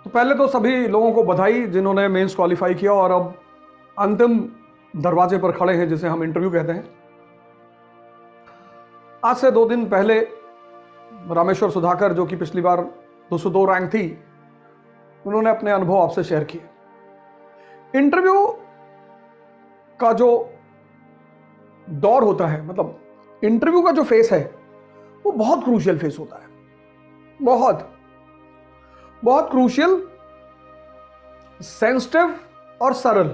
तो पहले तो सभी लोगों को बधाई जिन्होंने मेंस क्वालिफाई किया और अब अंतिम दरवाजे पर खड़े हैं, जिसे हम इंटरव्यू कहते हैं। आज से 2 दिन पहले रामेश्वर सुधाकर, जो कि पिछली बार 202 रैंक थी, उन्होंने अपने अनुभव आपसे शेयर किए। इंटरव्यू का जो दौर होता है, मतलब इंटरव्यू का जो फेस है, वो बहुत क्रूशियल फेस होता है। बहुत बहुत क्रूशियल, सेंसिटिव और सरल।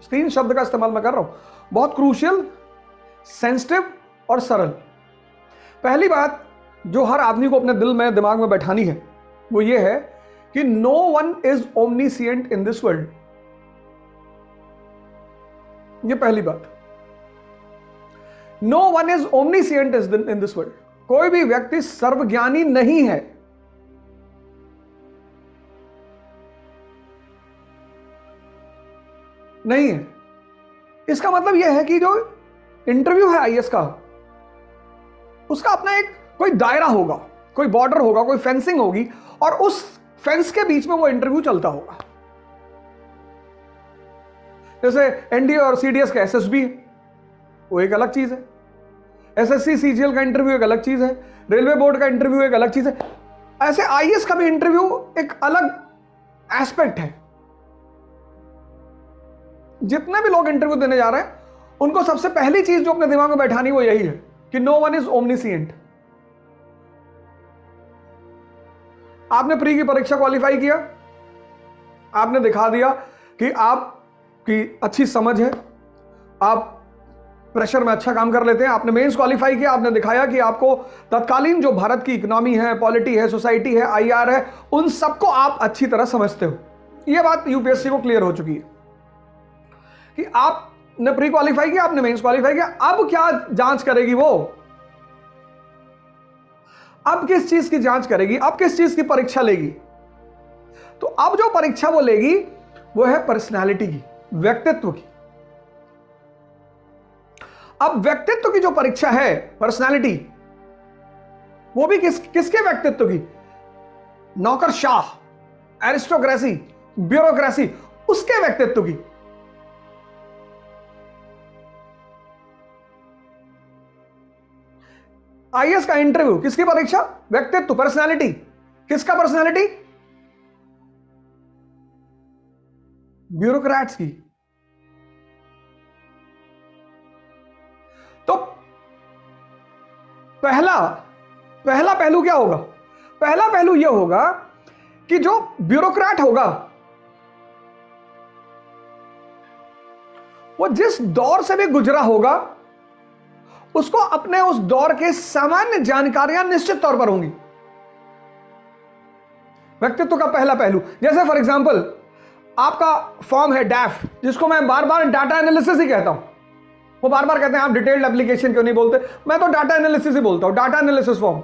3 शब्द का इस्तेमाल मैं कर रहा हूं। बहुत क्रूशियल, सेंसिटिव और सरल। पहली बात जो हर आदमी को अपने दिल में, दिमाग में बैठानी है, वो ये है कि no one is omniscient in this world. ये पहली बात। No one is omniscient in this world. कोई भी व्यक्ति सर्वज्ञानी नहीं है। नहीं है। इसका मतलब यह है कि जो इंटरव्यू है आईएएस का, उसका अपना एक कोई दायरा होगा, कोई बॉर्डर होगा, कोई फेंसिंग होगी, और उस फेंस के बीच में वो इंटरव्यू चलता होगा। जैसे एनडीए और सीडीएस का एसएसबी, वो एक अलग चीज है। एसएससी सीजीएल का इंटरव्यू एक अलग चीज है। रेलवे बोर्ड का इंटरव्यू एक अलग चीज है। ऐसे आईएएस का भी इंटरव्यू एक अलग एस्पेक्ट है। जितने भी लोग इंटरव्यू देने जा रहे हैं, उनको सबसे पहली चीज जो अपने दिमाग में बैठानी वो यही है कि नो वन इज ओमनीसिएंट। आपने प्री की परीक्षा क्वालिफाई किया, आपने दिखा दिया कि आपकी अच्छी समझ है, आप प्रेशर में अच्छा काम कर लेते हैं। आपने मेंस क्वालिफाई किया, आपने दिखाया कि आपको तत्कालीन जो भारत की इकोनॉमी है, पॉलिटी है, सोसाइटी है, आईआर है, उन सबको आप अच्छी तरह समझते हो। यह बात यूपीएससी को क्लियर हो चुकी है कि आपने प्री क्वालिफाई किया, आपने मेंस क्वालिफाई किया। अब क्या जांच करेगी वो? अब किस चीज की जांच करेगी? अब किस चीज की परीक्षा लेगी? तो अब जो परीक्षा वो लेगी वो है पर्सनालिटी की, व्यक्तित्व की। अब व्यक्तित्व की जो परीक्षा है, पर्सनालिटी, वो भी किसके व्यक्तित्व की? नौकरशाह, एरिस्टोक्रेसी, ब्यूरोक्रेसी, उसके व्यक्तित्व की। आईएएस का इंटरव्यू किसकी परीक्षा? व्यक्तित्व, पर्सनालिटी। किसका पर्सनालिटी? ब्यूरोक्रेट्स की। तो पहला पहलू क्या होगा? पहला पहलू यह होगा कि जो ब्यूरोक्रेट होगा, वो जिस दौर से भी गुजरा होगा, उसको अपने उस दौर के सामान्य जानकारियां निश्चित तौर पर होंगी। व्यक्तित्व का पहला पहलू, जैसे फॉर एग्जांपल आपका फॉर्म है डैफ, जिसको मैं बार बार डाटा एनालिसिस ही कहता हूं। वो बार बार कहते हैं आप डिटेल्ड एप्लीकेशन क्यों नहीं बोलते? मैं तो डाटा एनालिसिस ही बोलता हूं, डाटा एनालिसिस फॉर्म।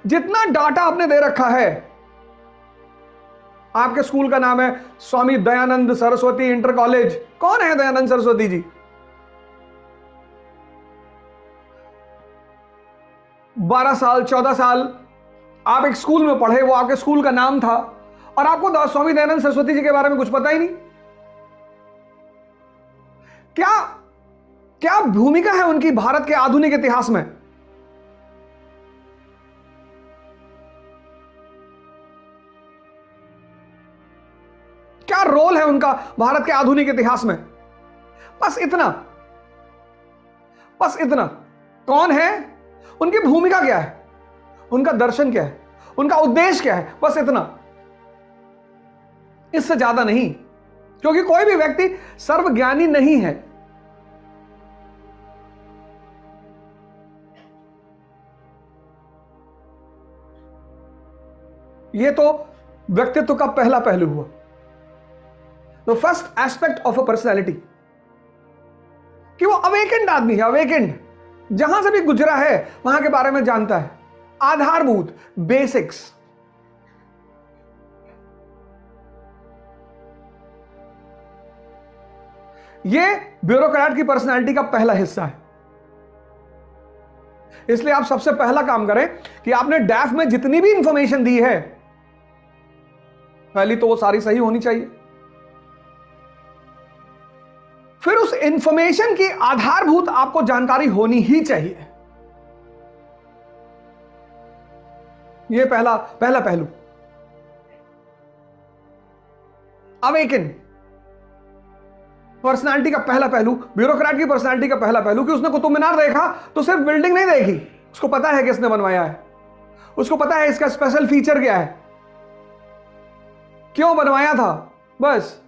जितना डाटा आपने दे रखा है, आपके स्कूल का नाम है स्वामी दयानंद सरस्वती इंटर कॉलेज। कौन है दयानंद सरस्वती जी? 12 साल 14 साल आप एक स्कूल में पढ़े, वो आपके स्कूल का नाम था, और आपको स्वामी दयानंद सरस्वती जी के बारे में कुछ पता ही नहीं। क्या भूमिका है उनकी भारत के आधुनिक इतिहास में? क्या रोल है उनका भारत के आधुनिक इतिहास में? बस इतना, बस इतना। कौन है, उनकी भूमिका क्या है, उनका दर्शन क्या है, उनका उद्देश्य क्या है, बस इतना, इससे ज्यादा नहीं। क्योंकि कोई भी व्यक्ति सर्वज्ञानी नहीं है। यह तो व्यक्तित्व का पहला पहलू हुआ। The first aspect of a personality, कि वो अवेकेंड आदमी है, अवेकेंड, जहां से भी गुजरा है वहां के बारे में जानता है। आधारभूत, बेसिक्स। ये ब्यूरोक्रेट की पर्सनैलिटी का पहला हिस्सा है। इसलिए आप सबसे पहला काम करें कि आपने डैफ में जितनी भी इंफॉर्मेशन दी है, पहली तो वो सारी सही होनी चाहिए। फिर उस इंफॉर्मेशन की आधारभूत आपको जानकारी होनी ही चाहिए। यह पहला पहलू। अवेकन पर्सनालिटी का पहला पहलू, ब्यूरोक्रेट की पर्सनालिटी का पहला पहलू कि उसने कुतुब मीनार देखा तो सिर्फ बिल्डिंग नहीं देखी, उसको पता है कि इसने बनवाया है, उसको पता है इसका स्पेशल फीचर क्या है, क्यों बनवाया था, बस।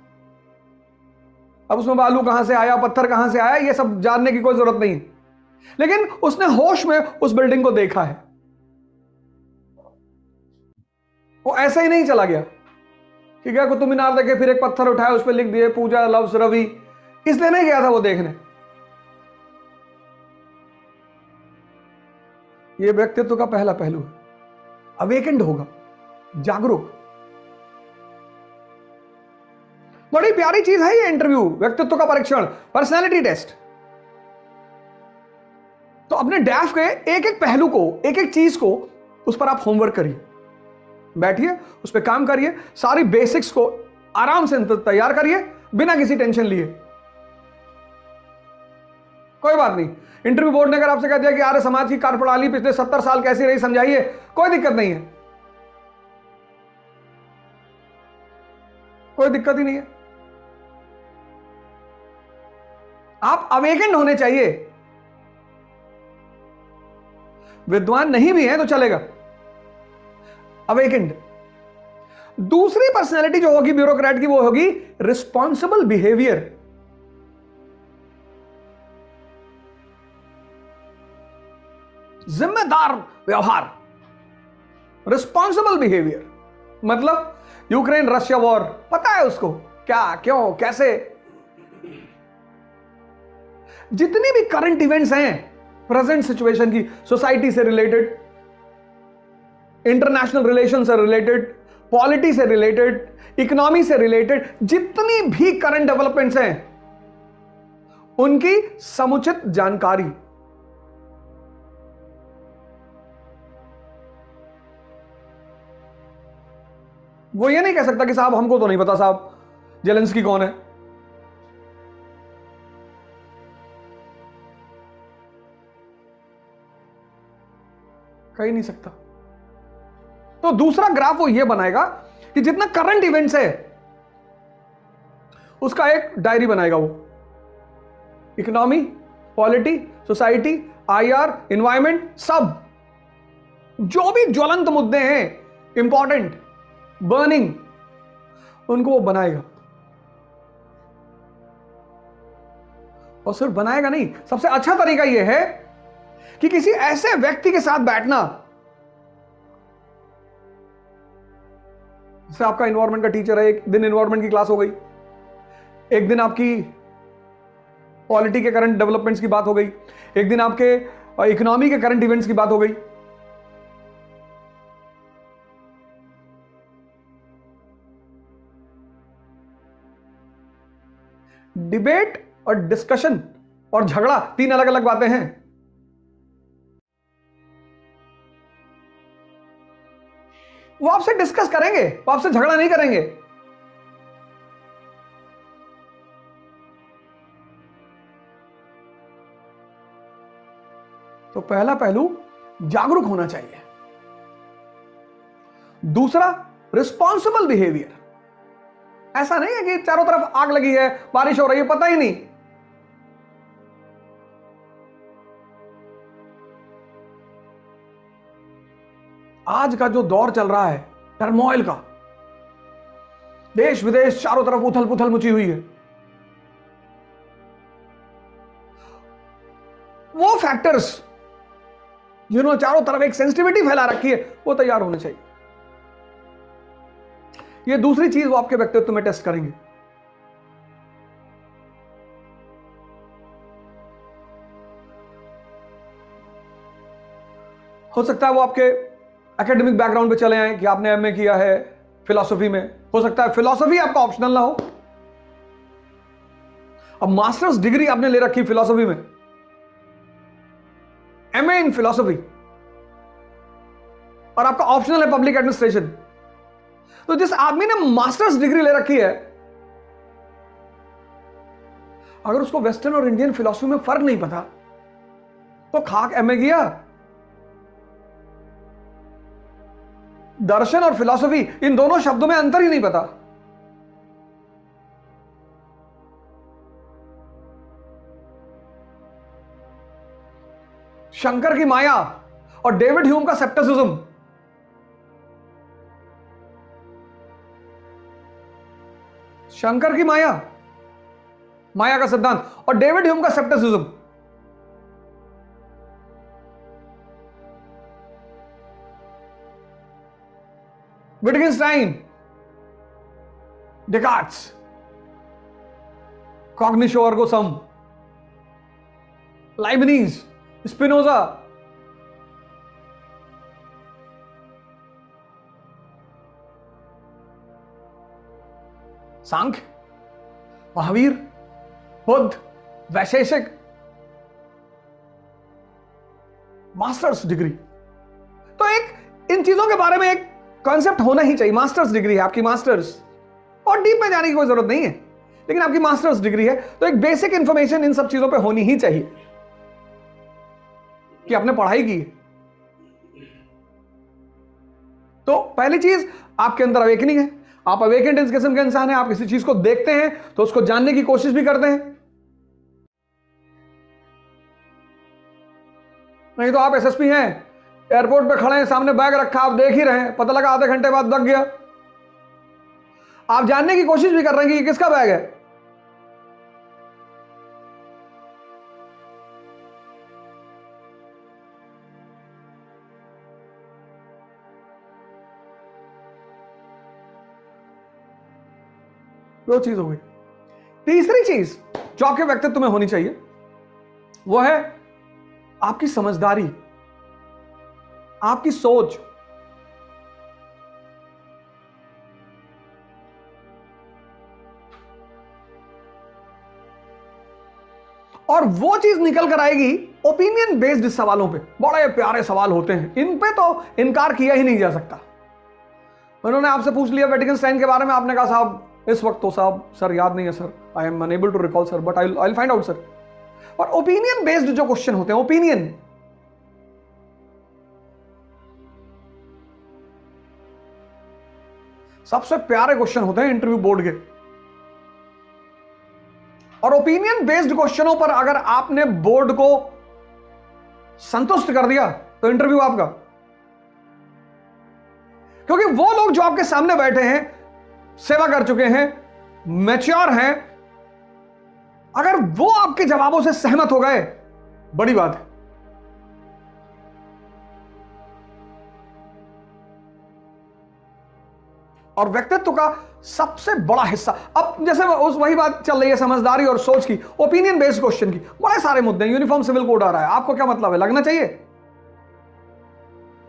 अब उसमें बालू कहां से आया, पत्थर कहां से आया, यह सब जानने की कोई जरूरत नहीं, लेकिन उसने होश में उस बिल्डिंग को देखा है। वो ऐसा ही नहीं चला गया, ठीक है, कुतुब मीनार देखे फिर एक पत्थर उठाया उस पर लिख दिए पूजा लव्स रवि, इसलिए नहीं गया था वो देखने। ये व्यक्तित्व का पहला पहलू है। अवेकेंड होगा, जागरूक। बड़ी प्यारी चीज है ये इंटरव्यू, व्यक्तित्व का परीक्षण, पर्सनैलिटी टेस्ट। तो अपने डैफ के एक एक पहलू को, एक एक चीज को, उस पर आप होमवर्क करिए, बैठिए, उस पर काम करिए, सारी बेसिक्स को आराम से तैयार करिए, बिना किसी टेंशन लिए। कोई बात नहीं, इंटरव्यू बोर्ड ने अगर आपसे कह दिया कि आर्य समाज की कार्यप्रणाली पिछले 70 साल कैसी रही समझाइए, कोई दिक्कत नहीं है, कोई दिक्कत ही नहीं है। आप अवेकेंड होने चाहिए। विद्वान नहीं भी हैं तो चलेगा, अवेकेंड। दूसरी पर्सनैलिटी जो होगी ब्यूरोक्रेट की, वो होगी रिस्पॉन्सिबल बिहेवियर। जिम्मेदार व्यवहार, रिस्पॉन्सिबल बिहेवियर। मतलब यूक्रेन रशिया वॉर पता है उसको, क्या, क्यों, कैसे, जितनी भी करंट इवेंट्स हैं प्रेजेंट सिचुएशन की, सोसाइटी से रिलेटेड, इंटरनेशनल रिलेशन से रिलेटेड, पॉलिटी से रिलेटेड, इकोनॉमी से रिलेटेड, जितनी भी करंट डेवलपमेंट्स हैं उनकी समुचित जानकारी। वो ये नहीं कह सकता कि साहब हमको तो नहीं पता साहब जेलेंस्की कौन है, कह नहीं सकता। तो दूसरा ग्राफ वो ये बनाएगा कि जितना करंट इवेंट्स है उसका एक डायरी बनाएगा वो, economy, polity, society, IR, environment, सब जो भी ज्वलंत मुद्दे हैं, इंपॉर्टेंट, बर्निंग, उनको वो बनाएगा। और सिर्फ बनाएगा नहीं, सबसे अच्छा तरीका यह है कि किसी ऐसे व्यक्ति के साथ बैठना, जैसे आपका एनवायरमेंट का टीचर है, एक दिन एनवायरमेंट की क्लास हो गई, एक दिन आपकी पॉलिटी के करंट डेवलपमेंट्स की बात हो गई, एक दिन आपके इकोनॉमी के करंट इवेंट्स की बात हो गई। डिबेट और डिस्कशन और झगड़ा तीन अलग अलग बातें हैं। वो आपसे डिस्कस करेंगे, वो आपसे झगड़ा नहीं करेंगे। तो पहला पहलू जागरूक होना चाहिए। दूसरा रिस्पॉन्सिबल बिहेवियर। ऐसा नहीं है कि चारों तरफ आग लगी है, बारिश हो रही है, पता ही नहीं। आज का जो दौर चल रहा है टर्मोइल का, देश विदेश चारों तरफ उथल पुथल मची हुई है, वो फैक्टर्स जिन्होंने चारों तरफ एक सेंसिटिविटी फैला रखी है, वो तैयार होने चाहिए। ये दूसरी चीज वो आपके व्यक्तित्व में टेस्ट करेंगे। हो सकता है वो आपके एकेडमिक बैकग्राउंड पे चले आए कि आपने एमए किया है फिलॉसफी में, हो सकता है फिलॉसफी आपका ऑप्शनल ना हो, अब मास्टर्स डिग्री आपने ले रखी फिलॉसफी में, एमए इन फिलॉसफी और आपका ऑप्शनल है पब्लिक एडमिनिस्ट्रेशन। तो जिस आदमी ने मास्टर्स डिग्री ले रखी है, अगर उसको वेस्टर्न और इंडियन फिलॉसफी में फर्क नहीं पता तो खाक एमए किया। दर्शन और फिलॉसफी, इन दोनों शब्दों में अंतर ही नहीं पता। शंकर की माया और डेविड ह्यूम का सेप्टिसिज्म, शंकर की माया, माया का सिद्धांत, और डेविड ह्यूम का सेप्टिसिज्म। विटगेन्स्टाइन, डेकार्ट्स, कॉग्निशो अर्गो सम, लाइबनीज, स्पिनोजा, सांख्य, महावीर, बुद्ध, वैशेषिक, मास्टर्स डिग्री। तो एक इन चीजों के बारे में एक कॉन्सेप्ट होना ही चाहिए। मास्टर्स डिग्री है आपकी, मास्टर्स, और डीप में जाने की कोई जरूरत नहीं है, लेकिन आपकी मास्टर्स डिग्री है तो एक बेसिक इंफॉर्मेशन इन सब चीजों पे होनी ही चाहिए कि आपने पढ़ाई की। तो पहली चीज, आपके अंदर अवेकनिंग है, आप अवेकेंड इस किस्म के इंसान हैं। आप किसी चीज को देखते हैं तो उसको जानने की कोशिश भी करते हैं, नहीं तो आप एसएसपी हैं, एयरपोर्ट पे खड़े हैं, सामने बैग रखा, आप देख ही रहे हैं, पता लगा आधे घंटे बाद दब गया। आप जानने की कोशिश भी कर रहे हैं कि ये किसका बैग है। दो चीज हो गई। तीसरी चीज जो आपके व्यक्तित्व में होनी चाहिए वो है आपकी समझदारी, आपकी सोच। और वो चीज निकल कर आएगी ओपिनियन बेस्ड सवालों पे। बड़े प्यारे सवाल होते हैं, इन पे तो इनकार किया ही नहीं जा सकता। उन्होंने आपसे पूछ लिया विटगेन्स्टाइन के बारे में, आपने कहा साहब इस वक्त तो साहब सर याद नहीं है sir, I am unable to recall sir, but I find out sir. और ओपिनियन बेस्ड जो क्वेश्चन होते हैं, ओपिनियन, सबसे प्यारे क्वेश्चन होते हैं इंटरव्यू बोर्ड के। और ओपिनियन बेस्ड क्वेश्चनों पर अगर आपने बोर्ड को संतुष्ट कर दिया तो इंटरव्यू आपका। क्योंकि वो लोग जो आपके सामने बैठे हैं, सेवा कर चुके हैं, मैच्योर हैं, अगर वो आपके जवाबों से सहमत हो गए, बड़ी बात है। और व्यक्तित्व का सबसे बड़ा हिस्सा, अब जैसे उस वही बात चल रही है समझदारी और सोच की, ओपिनियन बेस्ड क्वेश्चन की, बड़े सारे मुद्दे हैं। यूनिफॉर्म सिविल कोड आ रहा है, आपको क्या मतलब है, लगना चाहिए?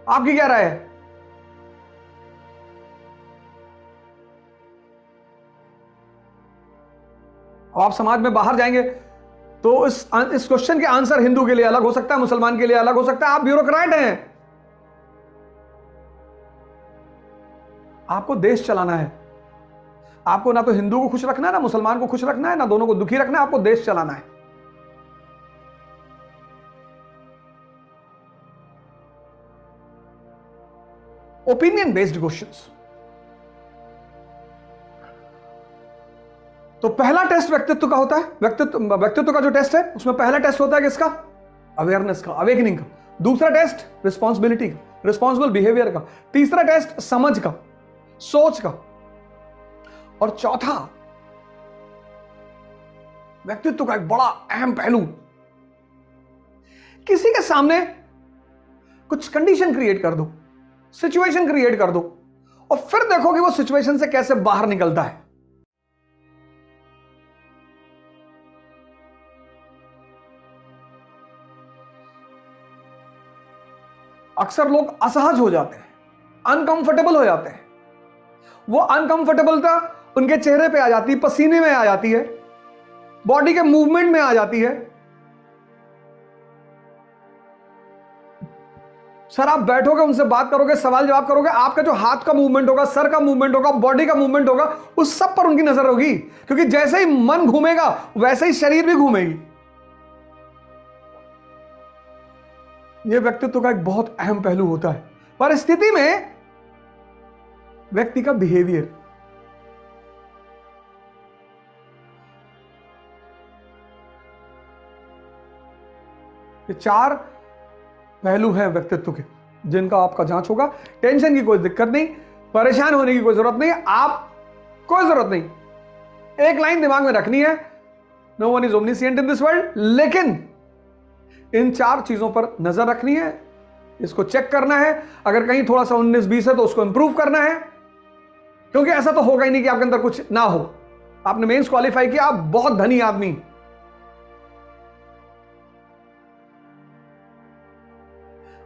आपकी क्या राय है? आप समाज में बाहर जाएंगे तो इस क्वेश्चन के आंसर हिंदू के लिए अलग हो सकता है, मुसलमान के लिए अलग हो सकता है। आप ब्यूरोक्रेट हैं, आपको देश चलाना है। आपको ना तो हिंदू को खुश रखना है, ना मुसलमान को खुश रखना है, ना दोनों को दुखी रखना है, आपको देश चलाना है। Opinion based questions. तो पहला टेस्ट व्यक्तित्व का होता है। व्यक्तित्व का जो टेस्ट है उसमें पहला टेस्ट होता है किसका? अवेयरनेस का, अवेकनिंग का। दूसरा टेस्ट रिस्पॉन्सिबिलिटी का, रिस्पॉन्सिबल बिहेवियर का। तीसरा टेस्ट समझ का, सोच का। और चौथा व्यक्तित्व का एक बड़ा अहम पहलू, किसी के सामने कुछ कंडीशन क्रिएट कर दो, सिचुएशन क्रिएट कर दो, और फिर देखो कि वो सिचुएशन से कैसे बाहर निकलता है। अक्सर लोग असहज हो जाते हैं, अनकंफर्टेबल हो जाते हैं। वो अनकंफर्टेबलता उनके चेहरे पे आ जाती है, पसीने में आ जाती है, बॉडी के मूवमेंट में आ जाती है। सर आप बैठोगे, उनसे बात करोगे, सवाल जवाब करोगे, आपका जो हाथ का मूवमेंट होगा, सर का मूवमेंट होगा, बॉडी का मूवमेंट होगा, उस सब पर उनकी नजर होगी, क्योंकि जैसे ही मन घूमेगा वैसे ही शरीर भी घूमेगी। यह व्यक्तित्व का एक बहुत अहम पहलू होता है। परिस्थिति में व्यक्ति का बिहेवियर, ये 4 पहलू हैं व्यक्तित्व के, जिनका आपका जांच होगा। टेंशन की कोई दिक्कत नहीं, परेशान होने की कोई जरूरत नहीं, आप कोई जरूरत नहीं। एक लाइन दिमाग में रखनी है, no one is omniscient in this world, लेकिन इन 4 चीजों पर नजर रखनी है, इसको चेक करना है। अगर कहीं थोड़ा सा 19-20 है तो उसको इंप्रूव करना है, क्योंकि ऐसा तो होगा ही नहीं कि आपके अंदर कुछ ना हो। आपने मेंस क्वालिफाई किया, आप बहुत धनी आदमी।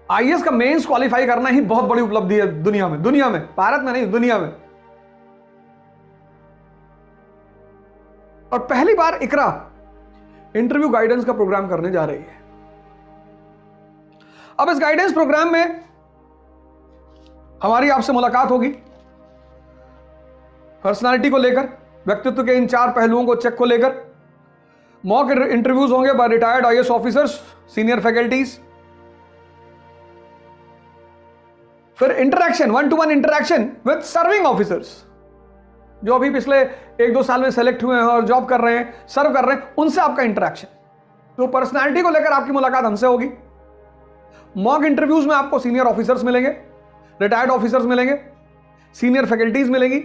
आईएएस का मेंस क्वालिफाई करना ही बहुत बड़ी उपलब्धि है दुनिया में, भारत में नहीं, दुनिया में। और पहली बार इकरा इंटरव्यू गाइडेंस का प्रोग्राम करने जा रही है। अब इस गाइडेंस प्रोग्राम में हमारी आपसे मुलाकात होगी, पर्सनालिटी को लेकर, व्यक्तित्व के इन 4 पहलुओं को चेक को लेकर। मॉक इंटरव्यूज होंगे by retired IAS officers, senior faculties. फिर interaction, 1-to-1 interaction with serving officers, जो अभी पिछले 1-2 साल में सेलेक्ट हुए हैं और जॉब कर रहे हैं, सर्व कर रहे हैं, उनसे आपका इंटरैक्शन। तो पर्सनालिटी को लेकर आपकी मुलाकात हमसे होगी। मॉक इंटरव्यूज में आपको सीनियर ऑफिसर्स मिलेंगे, रिटायर्ड ऑफिसर्स मिलेंगे, सीनियर फैकल्टीज मिलेंगी,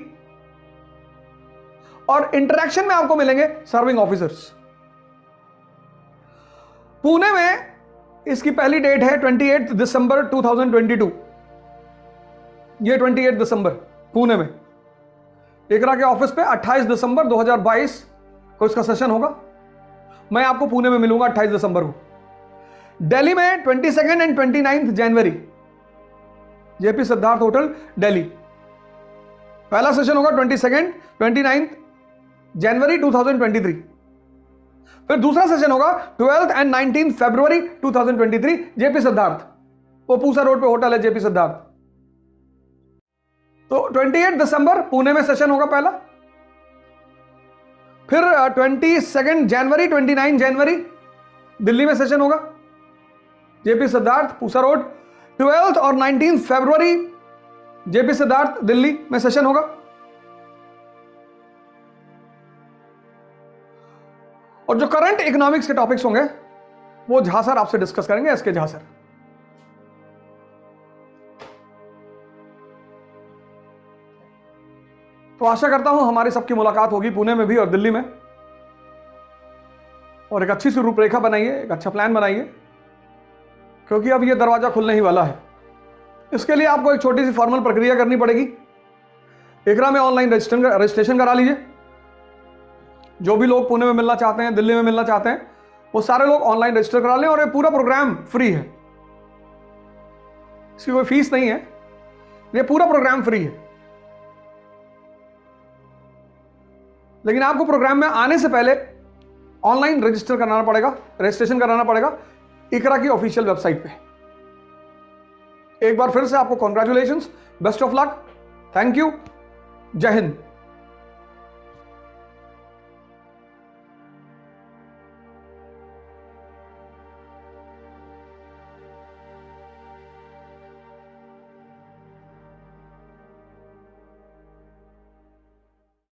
और इंटरैक्शन में आपको मिलेंगे सर्विंग ऑफिसर्स। पुणे में इसकी पहली डेट है 28 दिसंबर 2022। ये 28 दिसंबर पुणे में इकरा के ऑफिस पे 28 दिसंबर 2022 को इसका सेशन होगा। मैं आपको पुणे में मिलूंगा 28 दिसंबर को। दिल्ली में 22 and 29 January, JP Siddharth hotel Delhi. पहला सेशन होगा 22, 29 जनवरी 2023। फिर दूसरा सेशन होगा 12 एंड 19 फरवरी 2023, जेपी सिद्धार्थ, वो पूसा रोड पे होटल है जेपी सिद्धार्थ। तो 28 दिसंबर पुणे में सेशन होगा पहला। फिर 22 जनवरी, 29 जनवरी दिल्ली में सेशन होगा, जेपी सिद्धार्थ पूसा रोड। 12 और 19 फरवरी जेपी सिद्धार्थ दिल्ली में सेशन होगा। और जो करंट इकोनॉमिक्स के टॉपिक्स होंगे वो झा सर आपसे डिस्कस करेंगे, एसके झा सर। तो आशा करता हूं हमारी सबकी मुलाकात होगी पुणे में भी और दिल्ली में, और एक अच्छी सी रूपरेखा बनाइए, एक अच्छा प्लान बनाइए, क्योंकि अब ये दरवाजा खुलने ही वाला है। इसके लिए आपको एक छोटी सी फॉर्मल प्रक्रिया करनी पड़ेगी। इकरा में ऑनलाइन रजिस्ट्रेशन करा लीजिए। जो भी लोग पुणे में मिलना चाहते हैं, दिल्ली में मिलना चाहते हैं, वो सारे लोग ऑनलाइन रजिस्टर करा लें, और ये पूरा प्रोग्राम फ्री है, इसकी कोई फीस नहीं है, ये पूरा प्रोग्राम फ्री है। लेकिन आपको प्रोग्राम में आने से पहले ऑनलाइन रजिस्ट्रेशन कराना पड़ेगा इकरा की ऑफिशियल वेबसाइट पे। एक बार फिर से आपको congratulations, best of luck, thank you, जय हिंद।